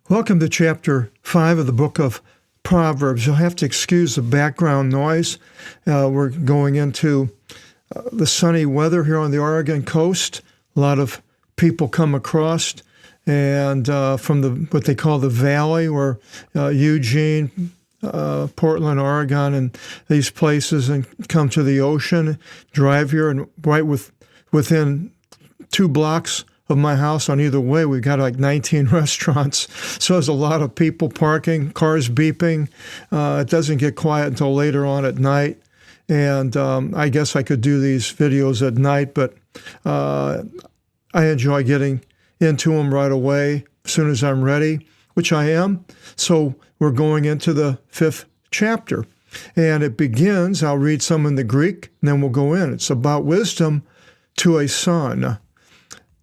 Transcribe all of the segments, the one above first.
Welcome to chapter 5 of the book of Proverbs. You'll have to excuse the background noise. We're going into the sunny weather here on the Oregon coast. A lot of people come across and from what they call the valley, where Eugene, Portland, Oregon, and these places, and come to the ocean, drive here, and within 2 blocks of my house on either way, we've got like 19 restaurants. So there's a lot of people parking, cars beeping. It doesn't get quiet until later on at night. And I guess I could do these videos at night, but I enjoy getting into them right away as soon as I'm ready, which I am. So we're going into the 5th chapter. And it begins, I'll read some in the Greek, and then we'll go in. It's about wisdom to a son.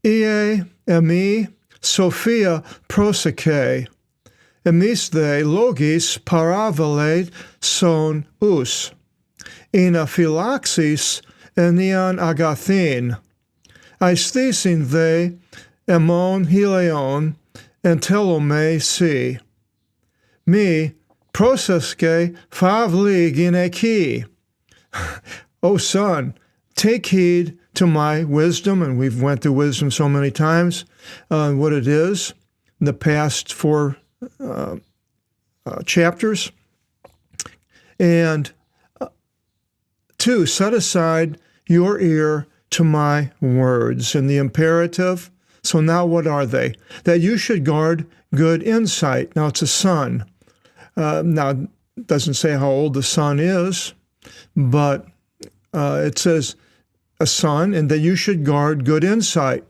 Ie emi Sophia proseke, emisthe logis paravale son us, ina phylaxis enian agathin, aesthesin the emon hileon entelome si, mi proseske favli gineki. O son, take heed to my wisdom, and we've went through wisdom so many times, what it is in the past 4 chapters. And 2, set aside your ear to my words. In the imperative, so now what are they? That you should guard good insight. Now it's a son. Now it doesn't say how old the son is, but it says a son, and that you should guard good insight.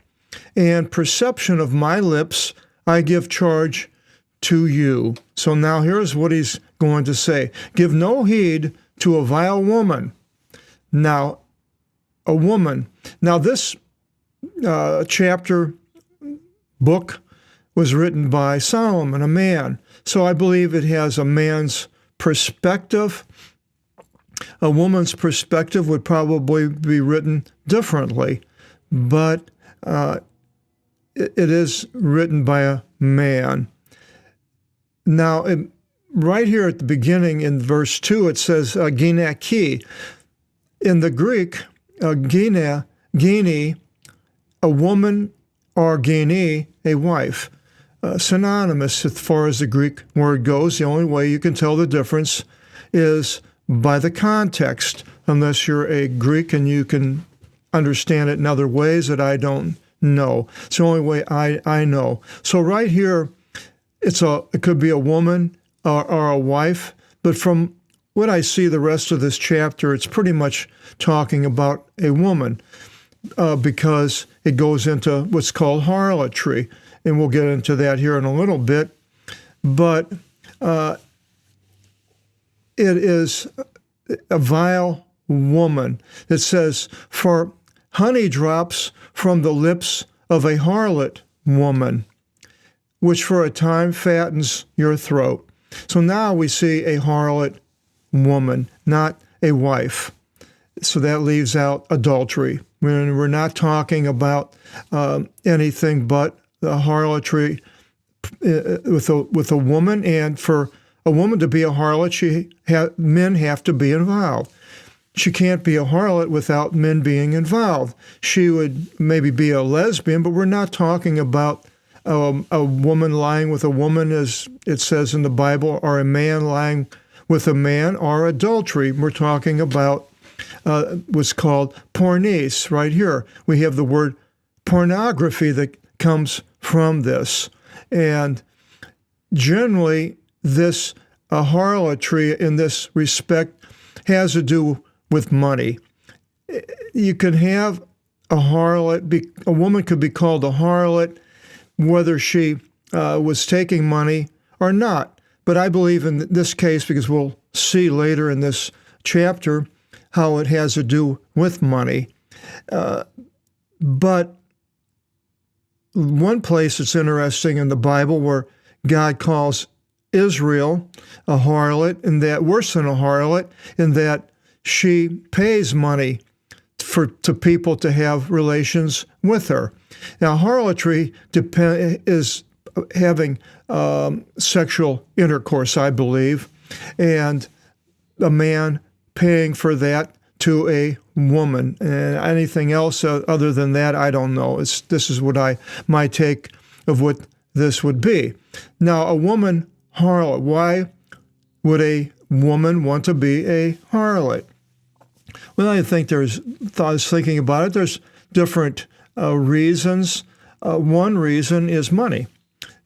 And perception of my lips I give charge to you. So now here's what he's going to say. Give no heed to a vile woman. Now, a woman. Now this book was written by Solomon, a man. So I believe it has a man's perspective. A woman's perspective would probably be written differently, but it is written by a man. Now, right here at the beginning in verse 2, it says gineki. In the Greek, gene, a woman, or gene, a wife. Synonymous as far as the Greek word goes. The only way you can tell the difference is by the context, unless you're a Greek and you can understand it in other ways that I don't know. It's the only way I know. So right here, it could be a woman or a wife, but from what I see the rest of this chapter, it's pretty much talking about a woman because it goes into what's called harlotry, and we'll get into that here in a little bit. But it is a vile woman. It says, for honey drops from the lips of a harlot woman, which for a time fattens your throat. So now we see a harlot woman, not a wife. So that leaves out adultery. We're not talking about anything but the harlotry with a woman, and for a woman to be a harlot, men have to be involved. She can't be a harlot without men being involved. She would maybe be a lesbian, but we're not talking about a woman lying with a woman, as it says in the Bible, or a man lying with a man, or adultery. We're talking about what's called porneis right here. We have the word pornography that comes from this. And generally, this harlotry in this respect has to do with money. You can have a harlot, a woman could be called a harlot, whether she was taking money or not. But I believe in this case, because we'll see later in this chapter how it has to do with money. But one place that's interesting in the Bible where God calls Israel a harlot, and that worse than a harlot, in that she pays money to people to have relations with her. Now, harlotry is having sexual intercourse, I believe, and a man paying for that to a woman. And anything else other than that, I don't know. This is what my take of what this would be. Now, a woman harlot. Why would a woman want to be a harlot? Well, I think I was thinking about it. There's different reasons. One reason is money.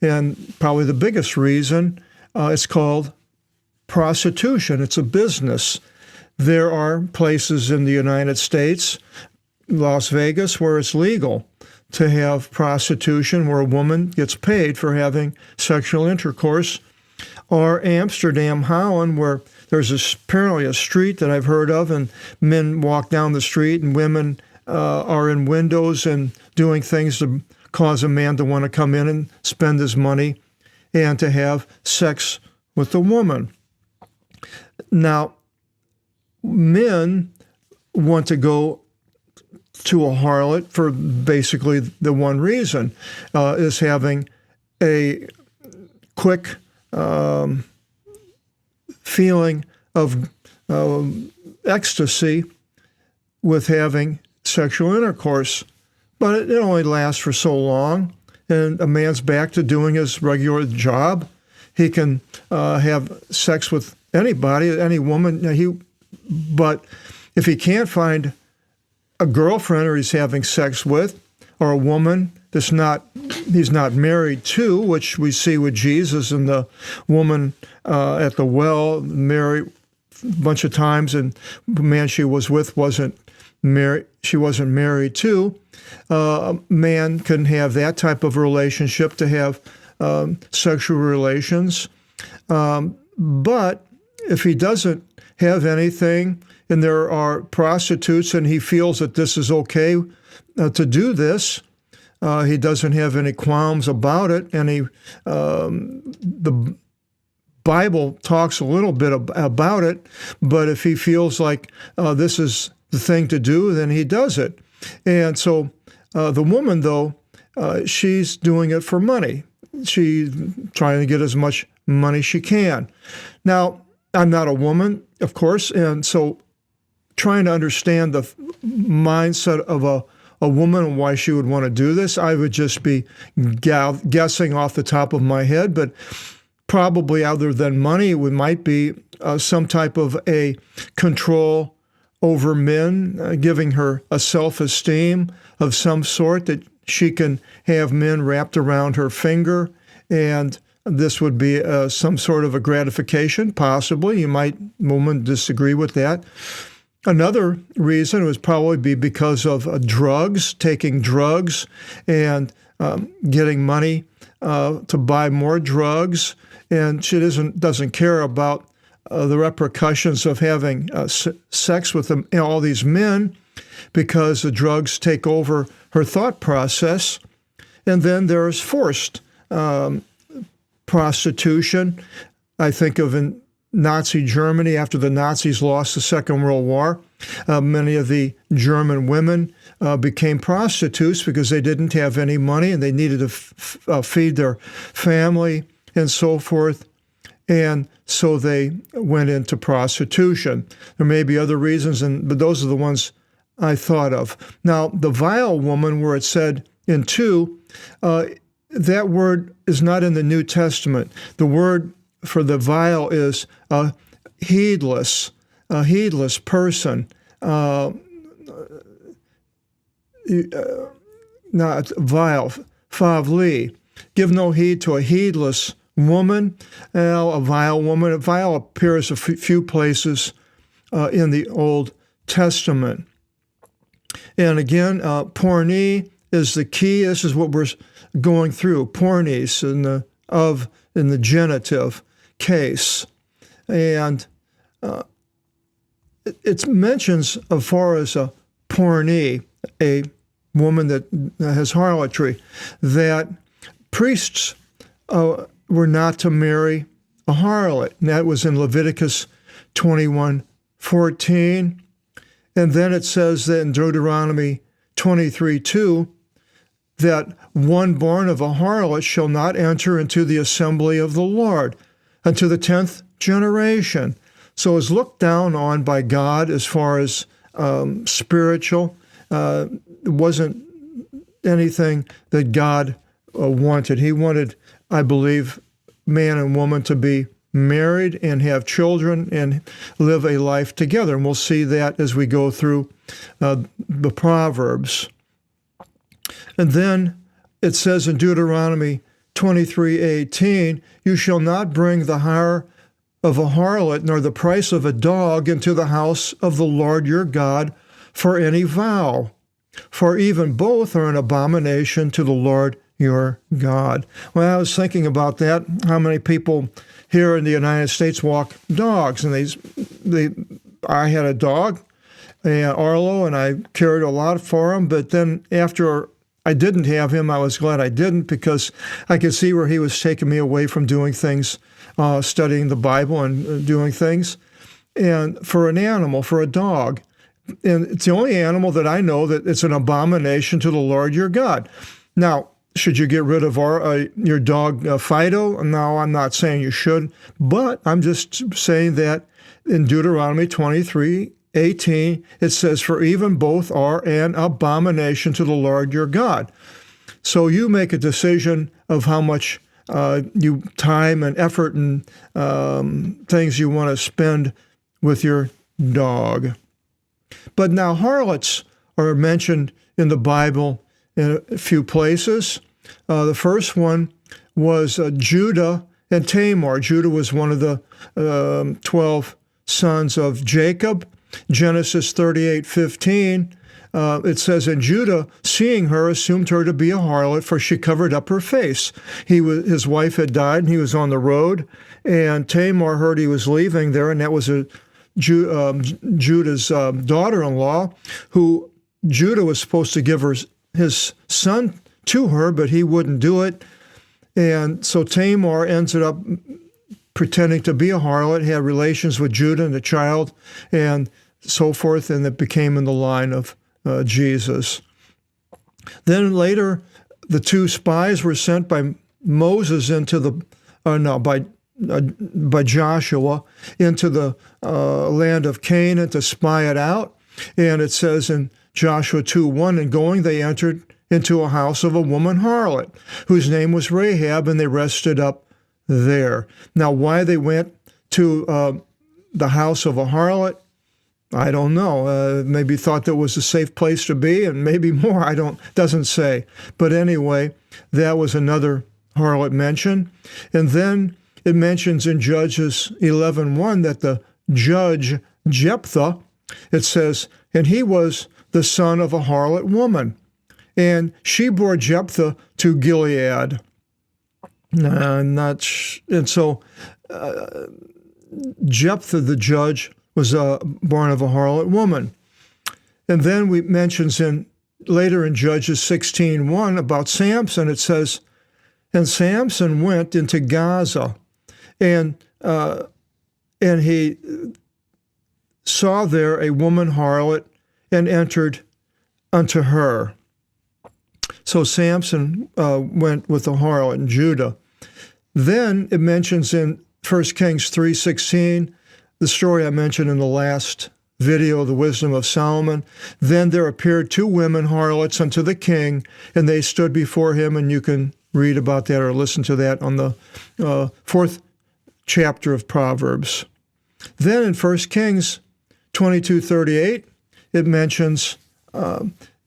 And probably the biggest reason is called prostitution. It's a business. There are places in the United States, Las Vegas, where it's legal to have prostitution, where a woman gets paid for having sexual intercourse, or Amsterdam, Holland, where there's apparently a street that I've heard of, and men walk down the street, and women are in windows and doing things to cause a man to want to come in and spend his money and to have sex with a woman. Now, men want to go to a harlot for basically the one reason, is having a quick feeling of ecstasy with having sexual intercourse. But it only lasts for so long, and a man's back to doing his regular job. He can have sex with anybody, any woman. But if he can't find a girlfriend or he's having sex with, or a woman that's he's not married to, which we see with Jesus and the woman at the well, married a bunch of times, and the man she was with wasn't married. She wasn't married to. A man can have that type of relationship to have sexual relations. But if he doesn't have anything, and there are prostitutes, and he feels that this is okay to do this, he doesn't have any qualms about it, and the Bible talks a little bit about it, but if he feels like this is the thing to do, then he does it. And so the woman, though, she's doing it for money. She's trying to get as much money she can. Now, I'm not a woman, of course, and so trying to understand the mindset of a woman and why she would want to do this, I would just be guessing off the top of my head, but probably other than money, it might be some type of a control over men, giving her a self-esteem of some sort, that she can have men wrapped around her finger, and this would be some sort of a gratification, possibly. Woman disagree with that. Another reason would probably be because of drugs, taking drugs and getting money to buy more drugs, and she doesn't care about the repercussions of having sex with all these men, because the drugs take over her thought process. And then there's forced prostitution. I think of in Nazi Germany, after the Nazis lost the Second World War, many of the German women became prostitutes because they didn't have any money and they needed to feed their family and so forth. And so they went into prostitution. There may be other reasons, but those are the ones I thought of. Now, the vile woman, where it said in 2, that word is not in the New Testament. The word for the vile is heedless, a heedless person. Not vile, favli. Give no heed to a heedless woman, a vile woman. A vile appears a few places in the Old Testament. And again, porne is the key. This is what we're going through. Pornes in the genitive case. And it mentions, as far as a porne, a woman that has harlotry, that priests were not to marry a harlot. And that was in Leviticus 21:14. And then it says that in Deuteronomy 23:2, that one born of a harlot shall not enter into the assembly of the Lord unto the 10th generation. So it's looked down on by God as far as spiritual. It wasn't anything that God wanted. He wanted, I believe, man and woman to be married and have children and live a life together. And we'll see that as we go through the Proverbs. And then it says in Deuteronomy 23:18, you shall not bring the hire of a harlot nor the price of a dog into the house of the Lord your God for any vow, for even both are an abomination to the Lord your God. Well, I was thinking about that, how many people here in the United States walk dogs. And I had a dog, Arlo, and I cared a lot for him, but then after I didn't have him, I was glad I didn't, because I could see where he was taking me away from doing things, studying the Bible and doing things. And for an animal, for a dog, and it's the only animal that I know that it's an abomination to the Lord your God. Now, should you get rid of your dog Fido? No, I'm not saying you should, but I'm just saying that in Deuteronomy 23:18, it says, for even both are an abomination to the Lord your God. So you make a decision of how much time and effort and things you want to spend with your dog. But now harlots are mentioned in the Bible in a few places. The first one was Judah and Tamar. Judah was one of the 12 sons of Jacob. Genesis 38:15, it says, and Judah, seeing her, assumed her to be a harlot, for she covered up her face. His wife had died, and he was on the road, and Tamar heard he was leaving there, and that was Judah's daughter-in-law, who Judah was supposed to give his son to her, but he wouldn't do it. And so Tamar ended up pretending to be a harlot, had relations with Judah and the child, and so forth, and it became in the line of Jesus. Then later, the two spies were sent by Moses by Joshua into the land of Canaan to spy it out. And it says in Joshua 2:1, and going, they entered into a house of a woman harlot, whose name was Rahab, and they rested up there. Now, why they went to the house of a harlot, I don't know. Maybe thought that was a safe place to be, and maybe more. Doesn't say. But anyway, that was another harlot mention. And then it mentions in Judges 11:1 that the judge Jephthah, it says, and he was the son of a harlot woman, and she bore Jephthah to Gilead. And so Jephthah, the judge, was born of a harlot woman. And then we mentions later in Judges 16:1 about Samson. It says, and Samson went into Gaza, and he saw there a woman harlot and entered unto her. So Samson went with the harlot in Judah. Then it mentions in 1 Kings 3:16, the story I mentioned in the last video, the wisdom of Solomon. Then there appeared two women harlots unto the king, and they stood before him, and you can read about that or listen to that on the 4th chapter of Proverbs. Then in 1 Kings 22:38, it mentions,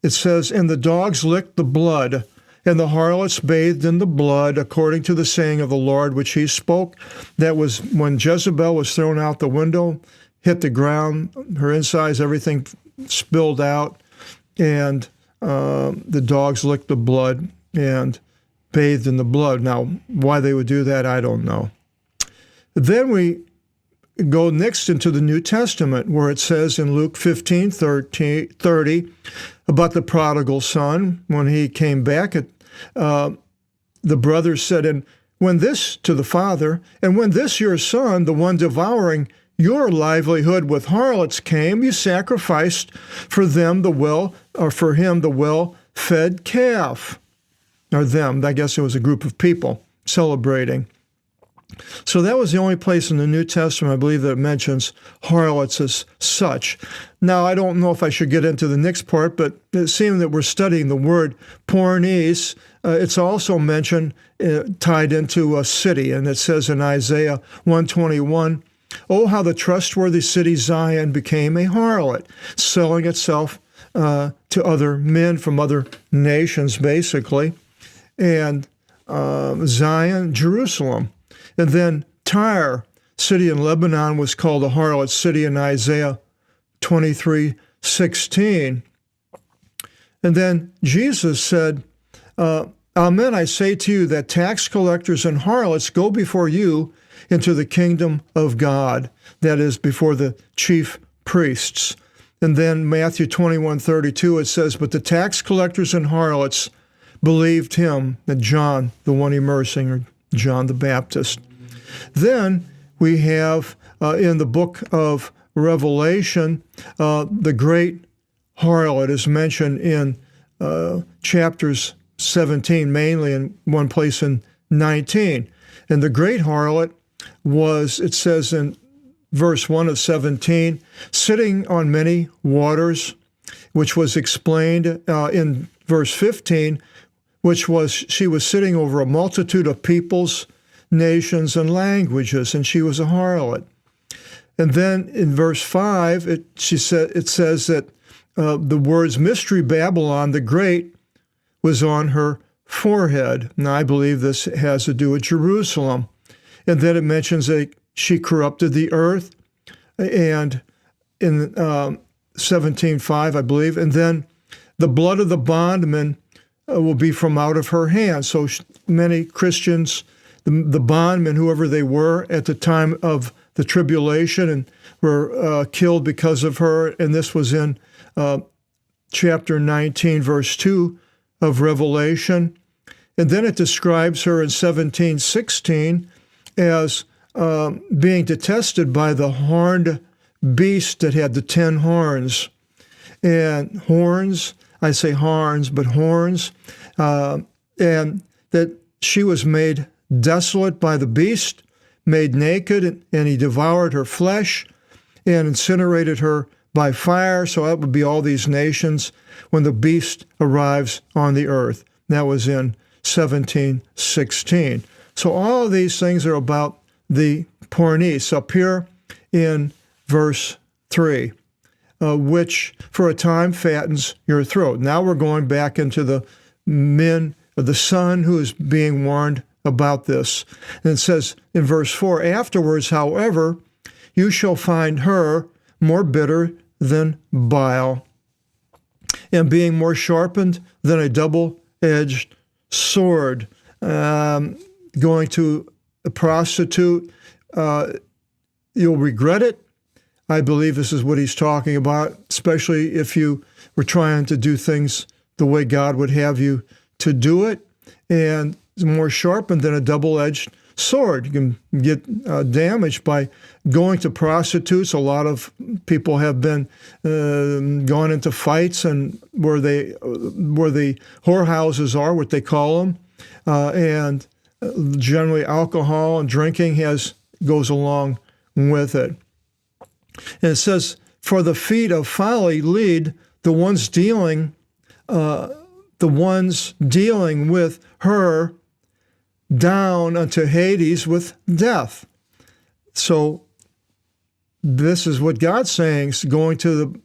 it says, and the dogs licked the blood, and the harlots bathed in the blood, according to the saying of the Lord, which he spoke. That was when Jezebel was thrown out the window, hit the ground, her insides, everything spilled out, and the dogs licked the blood and bathed in the blood. Now, why they would do that, I don't know. Then we go next into the New Testament, where it says in Luke 15:30 about the prodigal son. When he came back, the brothers said, and when this to the father, and when this your son, the one devouring your livelihood with harlots, came, you sacrificed for him the well-fed calf. or them. I guess it was a group of people celebrating. So that was the only place in the New Testament, I believe, that it mentions harlots as such. Now, I don't know if I should get into the next part, but it seems that we're studying the word pornes. It's also mentioned, tied into a city, and it says in Isaiah 121, "Oh, how the trustworthy city Zion became a harlot, selling itself to other men from other nations," basically. And Zion, Jerusalem. And then Tyre, city in Lebanon, was called a harlot city in Isaiah 23:16. And then Jesus said, "Amen, I say to you that tax collectors and harlots go before you into the kingdom of God," that is, before the chief priests. And then Matthew 21:32, it says, "But the tax collectors and harlots believed him," that John, the one immersing, or John the Baptist. Then we have in the book of Revelation, the great harlot is mentioned in chapters 17, mainly in one place in 19. And the great harlot was, it says in verse 1 of 17, sitting on many waters, which was explained in verse 15, which was she was sitting over a multitude of peoples, nations, and languages, and she was a harlot. And then in verse 5, it says that the words Mystery Babylon the Great was on her forehead. Now, I believe this has to do with Jerusalem. And then it mentions that she corrupted the earth, and in 17:5, I believe. And then the blood of the bondman will be from out of her hand. So many Christians, the bondmen, whoever they were at the time of the tribulation, and were killed because of her. And this was in chapter 19, verse 2 of Revelation. And then it describes her in 17:16 as being detested by the horned beast that had the 10 horns. And horns, I say horns, but horns, and that she was made desolate by the beast, made naked, and he devoured her flesh and incinerated her by fire. So that would be all these nations when the beast arrives on the earth. That was in 17:16. So all of these things are about the pornes up here in verse 3, which for a time fattens your throat. Now we're going back into the men of the son who is being warned about this. And it says in verse 4, afterwards, however, you shall find her more bitter than bile, and being more sharpened than a double-edged sword. Going to a prostitute, you'll regret it. I believe this is what he's talking about, especially if you were trying to do things the way God would have you to do it. And it's more sharpened than a double-edged sword. You can get damaged by going to prostitutes. A lot of people have been gone into fights, and where the whorehouses are, what they call them, and generally alcohol and drinking goes along with it. And it says, for the feet of folly lead the ones dealing with her down unto Hades with death. So this is what God's saying. Going to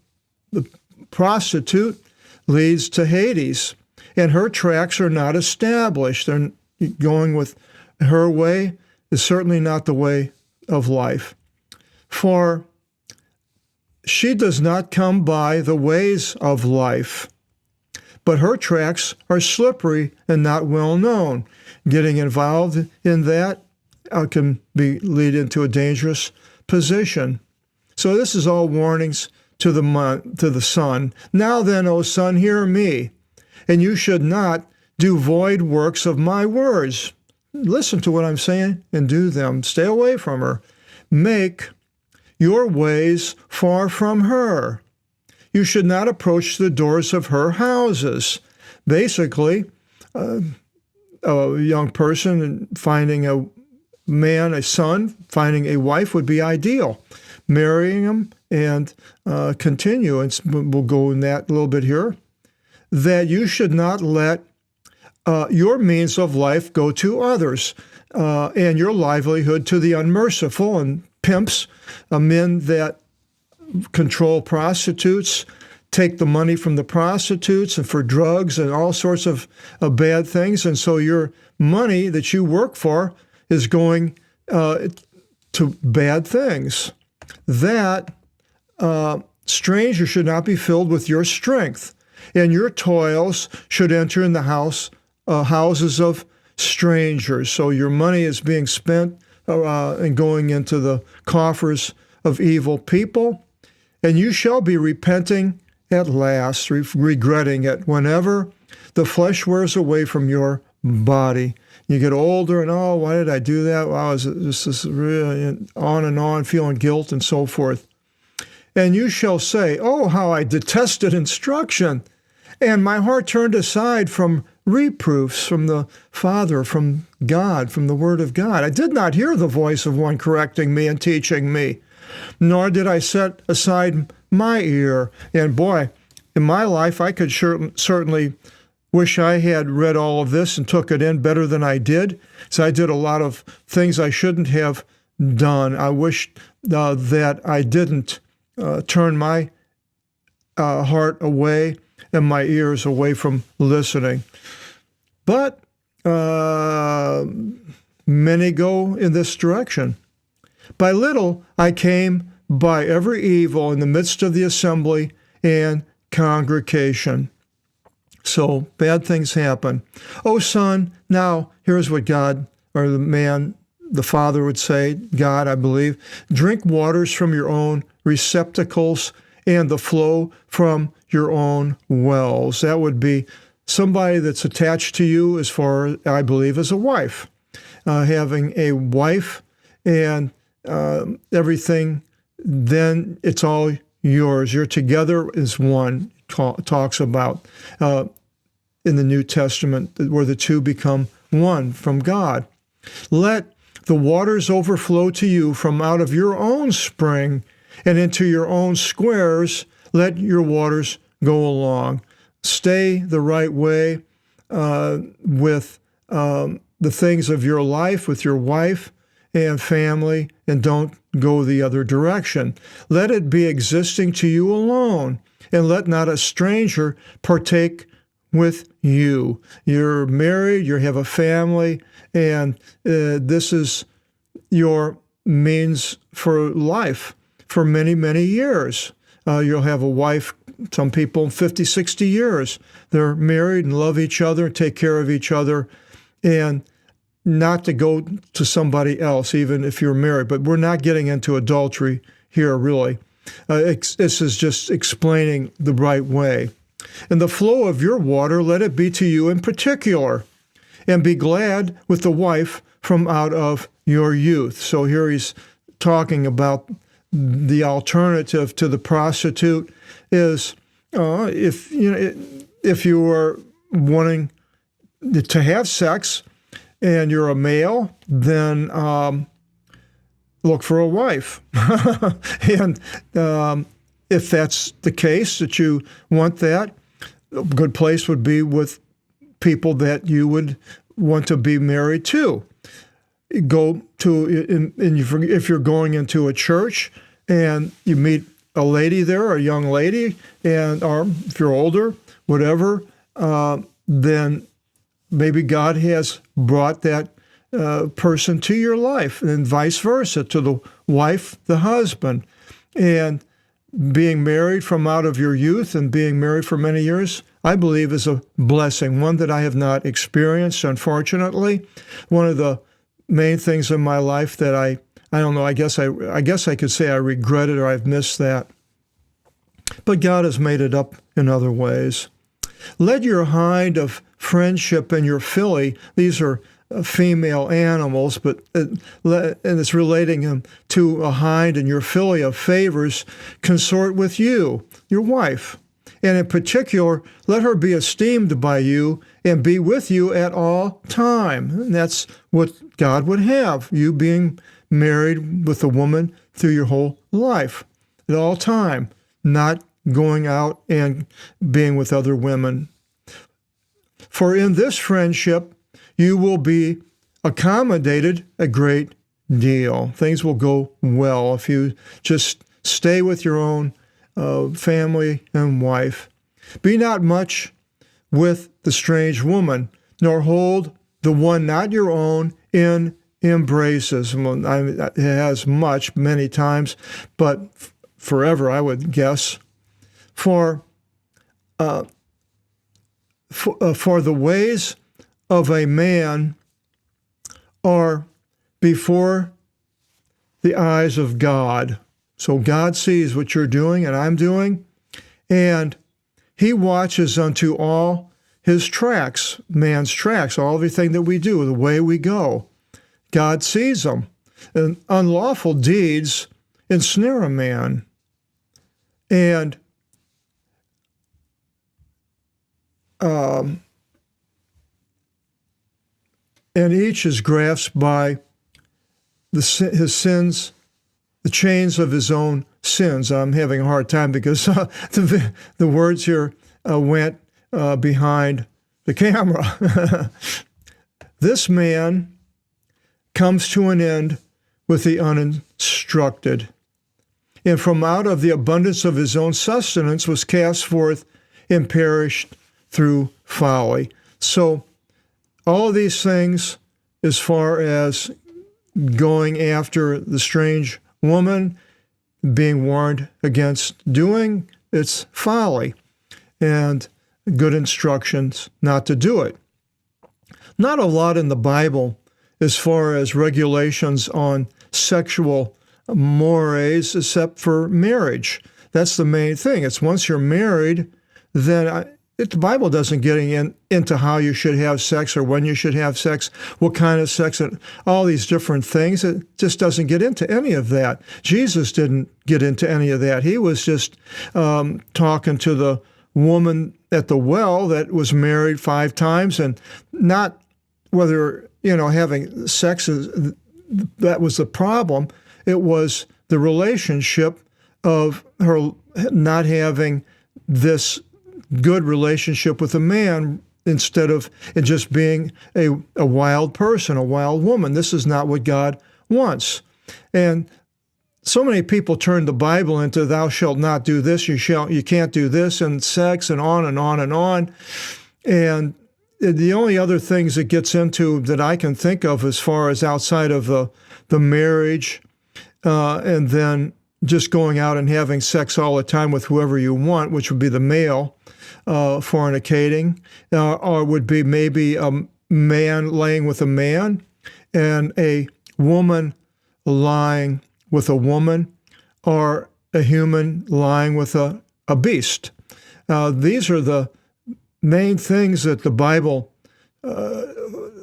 the prostitute leads to Hades, and her tracks are not established. They're going with her way is certainly not the way of life. For she does not come by the ways of life, but her tracks are slippery and not well known. Getting involved in that can lead into a dangerous position. So this is all warnings to the son. Now then, O son, hear me, and you should not do void works of my words. Listen to what I'm saying and do them. Stay away from her. Make your ways far from her. You should not approach the doors of her houses. Basically, a young person and finding a man, a son, finding a wife would be ideal. Marrying him and continue, and we'll go in that a little bit here, that you should not let your means of life go to others, and your livelihood to the unmerciful and pimps, men that control prostitutes, take the money from the prostitutes and for drugs and all sorts of bad things. And so your money that you work for is going to bad things. That strangers should not be filled with your strength, and your toils should enter in the houses of strangers. So your money is being spent and going into the coffers of evil people, and you shall be repenting at last, regretting it whenever the flesh wears away from your body. You get older and, oh, why did I do that? Wow, this is really on and on, feeling guilt and so forth. And you shall say, oh, how I detested instruction, and my heart turned aside from reproofs from the Father, from God, from the Word of God. I did not hear the voice of one correcting me and teaching me, nor did I set aside my ear. And boy, in my life, I could certainly wish I had read all of this and took it in better than I did. So I did a lot of things I shouldn't have done. I wish that I didn't turn my heart away and my ears away from listening. But many go in this direction. By little I came by every evil in the midst of the assembly and congregation. So bad things happen. Oh, son, now here's what God, or the man, the Father would say, God, I believe, drink waters from your own receptacles and the flow from your own wells. That would be somebody that's attached to you as far, I believe, as a wife. Having a wife and everything, then it's all yours. You're together as one, talks about in the New Testament, where the two become one from God. Let the waters overflow to you from out of your own spring, and into your own squares let your waters go along. Stay the right way with the things of your life, with your wife and family, and don't go the other direction. Let it be existing to you alone, and let not a stranger partake with you. You're married, you have a family, and this is your means for life for many, many years. You'll have a wife, some people 50, 60 years. They're married and love each other and take care of each other, and not to go to somebody else, even if you're married. But we're not getting into adultery here, really. This is just explaining the right way. And the flow of your water, let it be to you in particular, and be glad with the wife from out of your youth. So here he's talking about the alternative to the prostitute is if you are wanting to have sex and you're a male, then look for a wife. And if that's the case, that you want that, a good place would be with people that you would want to be married to. Go to, if you're going into a church and you meet a lady there, a young lady, and or if you're older, whatever, then maybe God has brought that person to your life, and vice versa, to the wife, the husband. And being married from out of your youth and being married for many years, I believe, is a blessing, one that I have not experienced, unfortunately. One of the main things in my life that I don't know, I guess I could say I regret it, or I've missed that. But God has made it up in other ways. Let your hind of friendship and your filly, these are female animals, but and it's relating them to a hind and your filly of favors, consort with you, your wife, And in particular, let her be esteemed by you and be with you at all time. And that's what God would have, you being married with a woman through your whole life, at all time, not going out and being with other women. For in this friendship, you will be accommodated a great deal. Things will go well if you just stay with your own family and wife. Be not much with the strange woman, nor hold the one not your own in embraces. Well, it has much, many times, but forever, I would guess. For the ways of a man are before the eyes of God. So God sees what you're doing and I'm doing, and he watches unto all his tracks, man's tracks, all everything that we do, the way we go. God sees them. And unlawful deeds ensnare a man. And each is grasped by his sins, the chains of his own sins. I'm having a hard time because the words here went behind the camera. This man comes to an end with the uninstructed, and from out of the abundance of his own sustenance was cast forth and perished through folly. So all of these things, as far as going after the strange woman, being warned against doing, it's folly, and good instructions not to do it. Not a lot in the Bible as far as regulations on sexual mores, except for marriage. That's the main thing. It's once you're married, then the Bible doesn't get into how you should have sex or when you should have sex, what kind of sex, and all these different things. It just doesn't get into any of that. Jesus didn't get into any of that. He was just talking to the woman at the well that was married 5 times, and not whether, having sex that was the problem. It was the relationship of her not having this good relationship with a man instead of it just being a wild person, a wild woman. This is not what God wants. And so many people turn the Bible into thou shalt not do this, you can't do this, and sex, and on and on and on. And the only other things it gets into that I can think of as far as outside of the marriage and then just going out and having sex all the time with whoever you want, which would be the male, fornicating, or would be maybe a man laying with a man and a woman lying with a woman, or a human lying with a beast. These are the main things that the Bible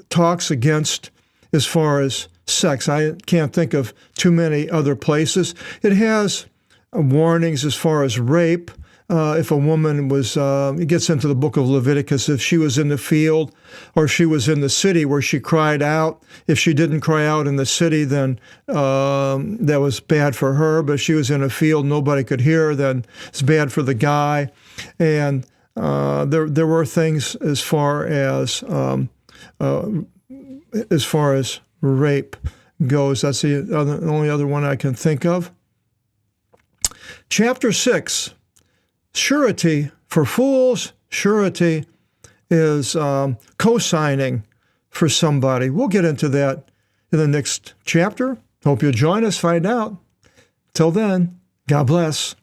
talks against as far as sex. I can't think of too many other places. It has warnings as far as rape. If a woman was, it gets into the book of Leviticus, if she was in the field or she was in the city where she cried out. If she didn't cry out in the city, then that was bad for her. But if she was in a field, nobody could hear her, then it's bad for the guy. And there were things as far as rape goes. That's the only other one I can think of. Chapter 6. Surety for fools. Surety is co-signing for somebody. We'll get into that in the next chapter. Hope you'll join us, find out. Till then, God bless.